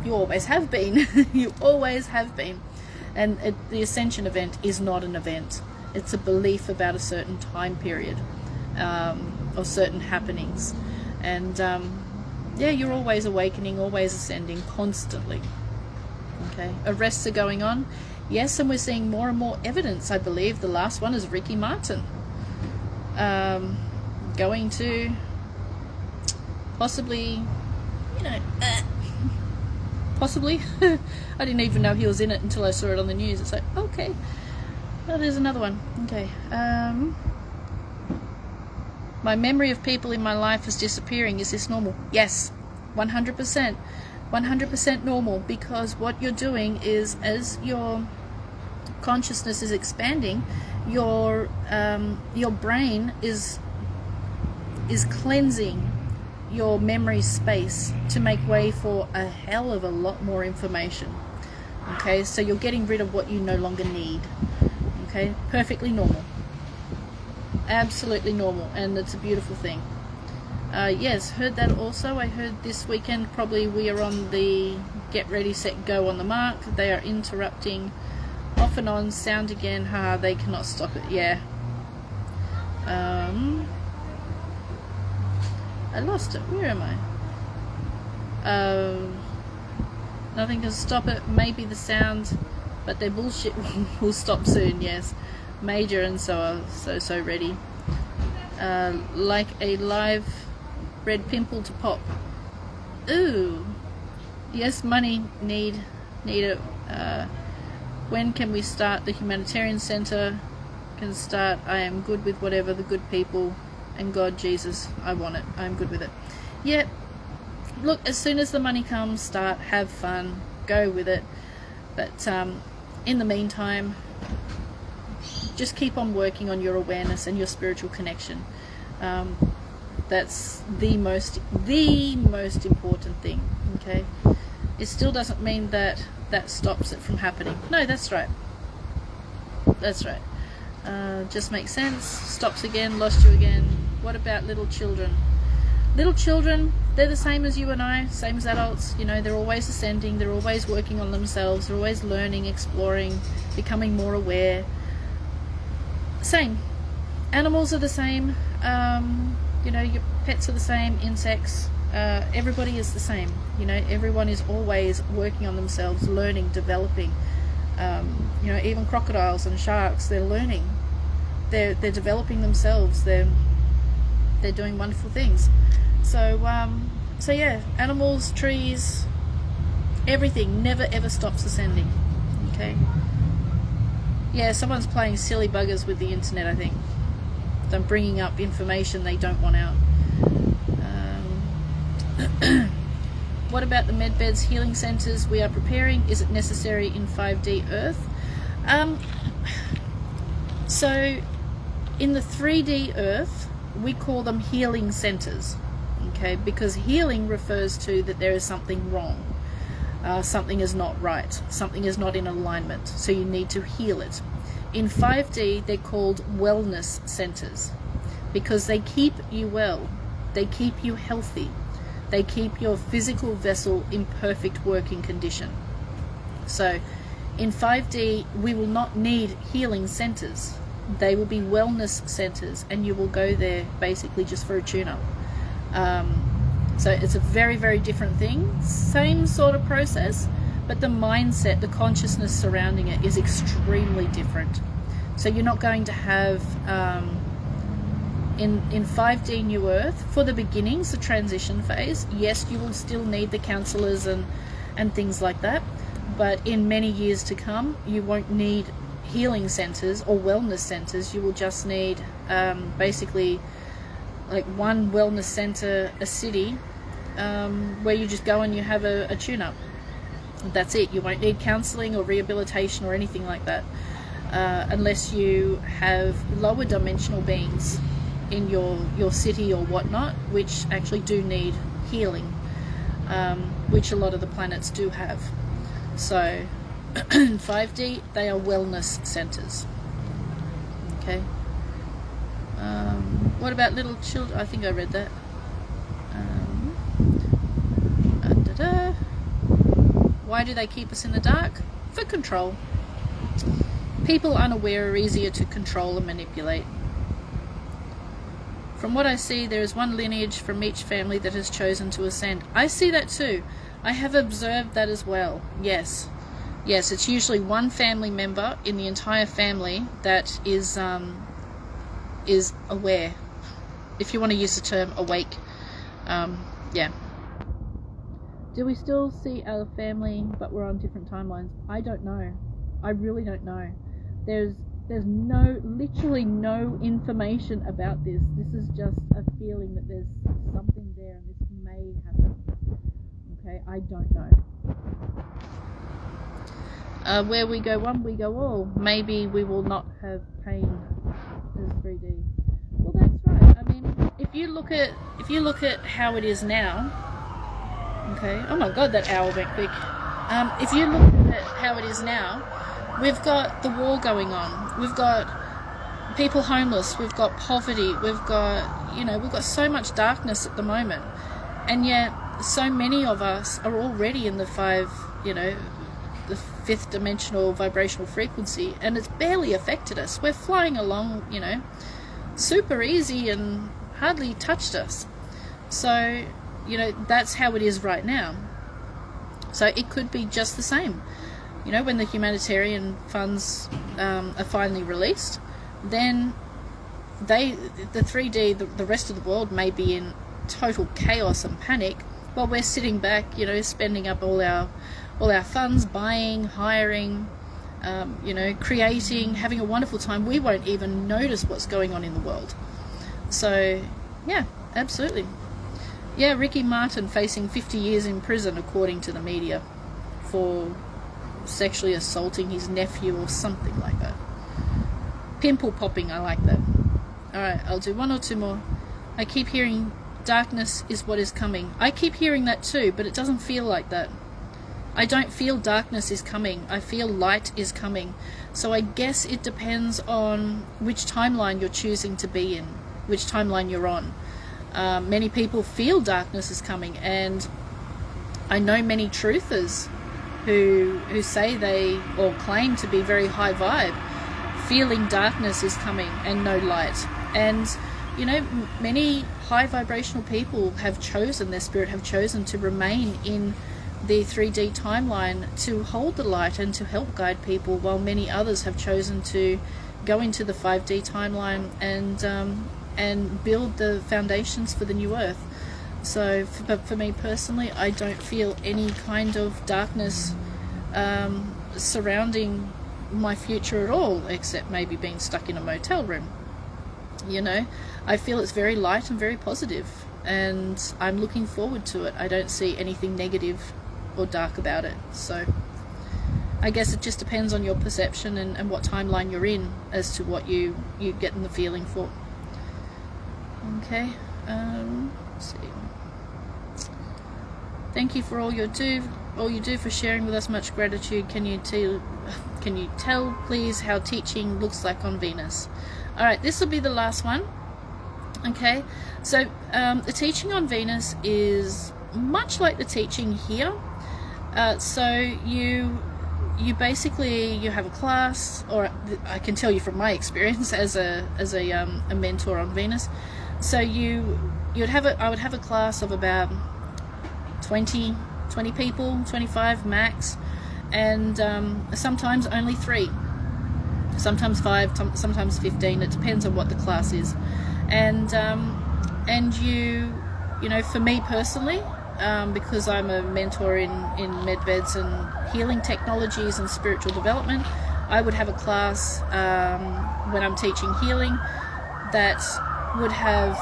You always have been. You always have been. And the ascension event is not an event. It's a belief about a certain time period or certain happenings. And you're always awakening, always ascending, constantly. Okay, arrests are going on. Yes, and we're seeing more and more evidence, I believe. The last one is Ricky Martin. going to possibly, possibly. I didn't even know he was in it until I saw it on the news. It's like, okay, oh, there's another one. Okay. My memory of people in my life is disappearing. Is this normal? Yes, 100%. 100% normal, because what you're doing is, as your consciousness is expanding, your brain is cleansing your memory space to make way for a hell of a lot more information. Okay, so you're getting rid of what you no longer need. Okay, perfectly normal, absolutely normal, and it's a beautiful thing. Yes, heard that also. I heard this weekend, probably we are on the get ready, set, go on the mark. They are interrupting off and on, sound again, they cannot stop it. Yeah. I lost it. Where am I? Nothing can stop it. Maybe the sound, but their bullshit will stop soon. Yes. Major and so ready. Like a live red pimple to pop. Ooh. Yes, money, need it. When can we start? The humanitarian center can start. I am good with whatever the good people and God, Jesus, I want it. I'm good with it. Yeah. Look, as soon as the money comes, start, have fun, go with it. But in the meantime, just keep on working on your awareness and your spiritual connection. That's the most important thing. Okay, it still doesn't mean that stops it from happening. No, that's right. Just makes sense. Stops again, lost you again. What about little children? Little children, they're the same as you and I, same as adults. They're always ascending, they're always working on themselves, they're always learning, exploring, becoming more aware. Same. Animals are the same. Your pets are the same, insects, everybody is the same. Everyone is always working on themselves, learning, developing. Even crocodiles and sharks, they're learning, they're developing themselves, they're doing wonderful things. So yeah, animals, trees, everything never ever stops ascending. Okay. Yeah, someone's playing silly buggers with the internet, I think. They're bringing up information they don't want out. What about the medbeds, healing centers we are preparing? Is it necessary in 5D Earth? So in the 3D Earth, we call them healing centers. Okay, because healing refers to that there is something wrong. Something is not right. Something is not in alignment. So you need to heal it. In 5D, they're called wellness centers because they keep you well. They keep you healthy. They keep your physical vessel in perfect working condition. So in 5D, we will not need healing centers. They will be wellness centers, and you will go there basically just for a tune-up. So it's a very, very different thing. Same sort of process, but the mindset, the consciousness surrounding it is extremely different. So you're not going to have, in 5D New Earth, for the beginnings, the transition phase, yes, you will still need the counselors and things like that, but in many years to come, you won't need healing centers or wellness centers. You will just need basically like one wellness center a city, where you just go and you have a tune-up. That's it. You won't need counseling or rehabilitation or anything like that, unless you have lower dimensional beings in your city or whatnot, which actually do need healing, which a lot of the planets do have. So in 5D, they are wellness centers. Okay. What about little children? I think I read that. Why do they keep us in the dark? For control. People unaware are easier to control and manipulate. From what I see, there is one lineage from each family that has chosen to ascend. I see that too. I have observed that as well. Yes. Yes, it's usually one family member in the entire family that is is aware, if you want to use the term awake. Yeah. Do we still see our family, but we're on different timelines? I don't know. I really don't know. There's literally no information about this. This is just a feeling that there's something there and this may happen. Okay, I don't know. Where we go one, we go all. Maybe we will not have pain as 3D. Well, that's right. I mean, if you look at how it is now. Okay. Oh my God, that hour went quick. If you look at how it is now, we've got the war going on. We've got people homeless. We've got poverty. We've got so much darkness at the moment, and yet so many of us are already in the fifth dimensional vibrational frequency, and it's barely affected us. We're flying along, super easy and hardly touched us. So, that's how it is right now. So it could be just the same. When the humanitarian funds are finally released, then the 3D, the rest of the world may be in total chaos and panic, while we're sitting back, spending up all our funds, buying, hiring, creating, having a wonderful time. We won't even notice what's going on in the world. So, yeah, absolutely. Yeah, Ricky Martin facing 50 years in prison, according to the media, for sexually assaulting his nephew or something like that. Pimple popping, I like that. Alright, I'll do one or two more. I keep hearing darkness is what is coming. I keep hearing that too, but it doesn't feel like that. I don't feel darkness is coming. I feel light is coming. So I guess it depends on which timeline you're choosing to be in, which timeline you're on. Many people feel darkness is coming, and I know many truthers who say they, or claim to be very high vibe, feeling darkness is coming and no light. And many high vibrational people have chosen, their spirit have chosen to remain in the 3D timeline to hold the light and to help guide people, while many others have chosen to go into the 5D timeline and build the foundations for the new earth. So for me personally, I don't feel any kind of darkness surrounding my future at all, except maybe being stuck in a motel room. I feel it's very light and very positive, and I'm looking forward to it. I don't see anything negative or dark about it. So I guess it just depends on your perception and what timeline you're in as to what you get in the feeling for. Okay, let's see. Thank you for all you do for sharing with us. Much gratitude. Can you tell please how teaching looks like on Venus? All right, this will be the last one. Okay, so the teaching on Venus is much like the teaching here. So you basically, you have a class, or I can tell you from my experience as a mentor on Venus. So I would have a class of about 20 people, 25 max, and sometimes only 3, sometimes 5, sometimes 15. It depends on what the class is. And for me personally, because I'm a mentor in medveds and healing technologies and spiritual development, I would have a class when I'm teaching healing that would have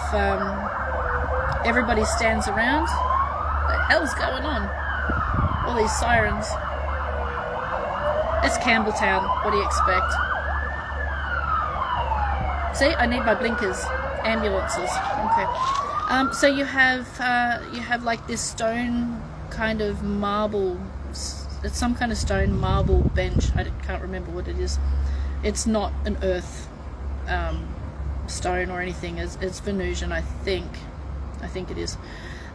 everybody stands around. What the hell's going on? All these sirens. It's Campbelltown. What do you expect? See, I need my blinkers. Ambulances. Okay. So you have like this stone kind of marble. It's some kind of stone marble bench. I can't remember what it is. It's not an earth stone or anything. It's Venusian, I think it is.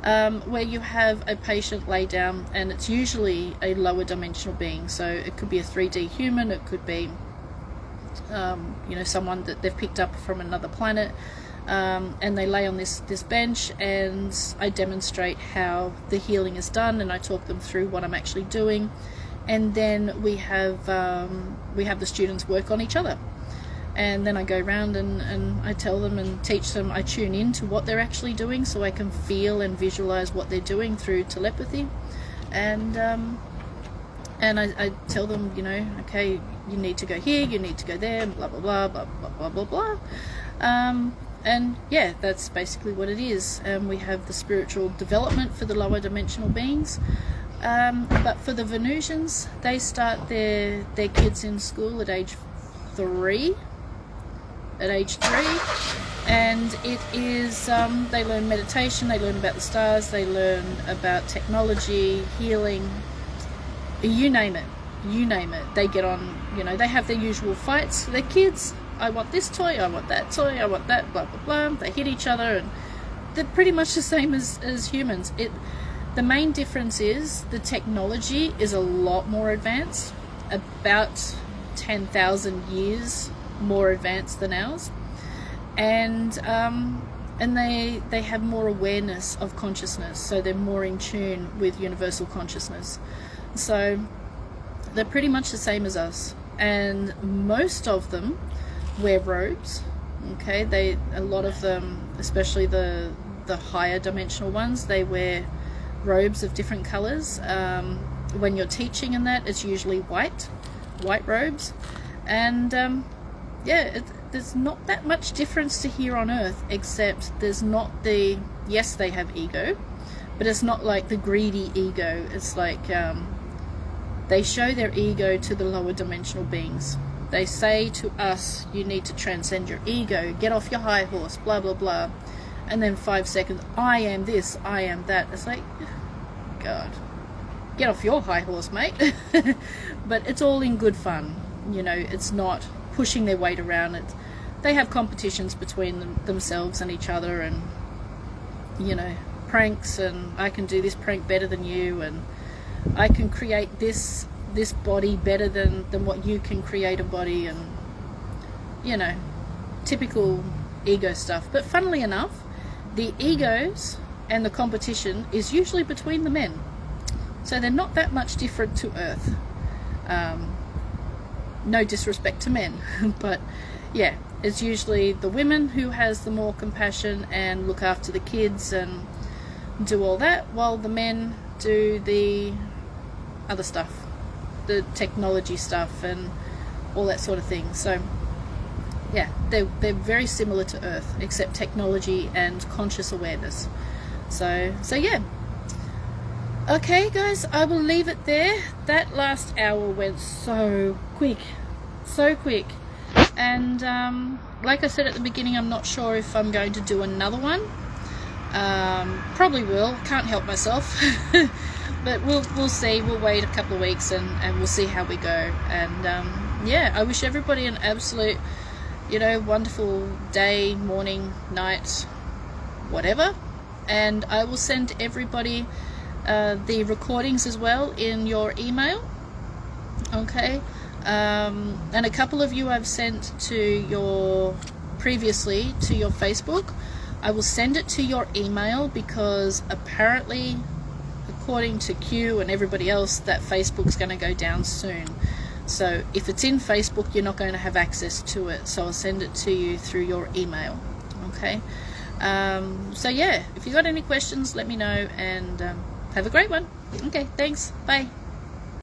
Where you have a patient lay down, and it's usually a lower dimensional being. So it could be a 3D human. It could be someone that they've picked up from another planet. And they lay on this bench, and I demonstrate how the healing is done, and I talk them through what I'm actually doing, and then we have the students work on each other. and then I go around and I tell them and teach them. I tune in to what they're actually doing so I can feel and visualize what they're doing through telepathy. And I tell them, you know, okay, you need to go here, you need to go there, blah blah blah blah blah blah blah blah. And yeah, that's basically what it is. We have the spiritual development for the lower dimensional beings. But for the Venusians, they start their kids in school at age 3. And it is, they learn meditation, they learn about the stars, they learn about technology, healing, you name it. They get on, you know, they have their usual fights. They're kids. I want this toy, I want that toy, I want that, blah, blah, blah. They hit each other, and they're pretty much the same as humans. The main difference is the technology is a lot more advanced, about 10,000 years more advanced than ours. And they have more awareness of consciousness, so they're more in tune with universal consciousness. So they're pretty much the same as us, and most of them wear robes. Okay, a lot of them, especially the higher dimensional ones, they wear robes of different colors. When you're teaching in that, it's usually white robes. And there's not that much difference to here on Earth, except there's not yes, they have ego, but it's not like the greedy ego. It's like they show their ego to the lower dimensional beings. They say to us, you need to transcend your ego, get off your high horse, blah blah blah. And then 5 seconds, I am this, I am that. It's like, God, get off your high horse, mate. But it's all in good fun, you know. It's not pushing their weight around. They have competitions between themselves and each other, and, you know, pranks, and I can do this prank better than you, and I can create this body better than what you can create a body, and, you know, typical ego stuff. But funnily enough, the egos and the competition is usually between the men, so they're not that much different to Earth. No disrespect to men, but yeah, it's usually the women who has the more compassion and look after the kids and do all that, while the men do the other stuff, the technology stuff and all that sort of thing. So yeah, they're very similar to Earth, except technology and conscious awareness. So yeah. Okay guys, I will leave it there. That last hour went so quick. And like I said at the beginning, I'm not sure if I'm going to do another one. Probably will, can't help myself. But we'll see. We'll wait a couple of weeks and we'll see how we go. And yeah, I wish everybody an absolute, you know, wonderful day, morning, night, whatever. And I will send everybody the recordings as well in your email. Okay. And a couple of you I've sent previously to your Facebook. I will send it to your email because apparently, according to Q and everybody else, that Facebook's going to go down soon. So if it's in Facebook, you're not going to have access to it. So I'll send it to you through your email. Okay. So yeah, if you got any questions, let me know, and have a great one. Okay, thanks. Bye.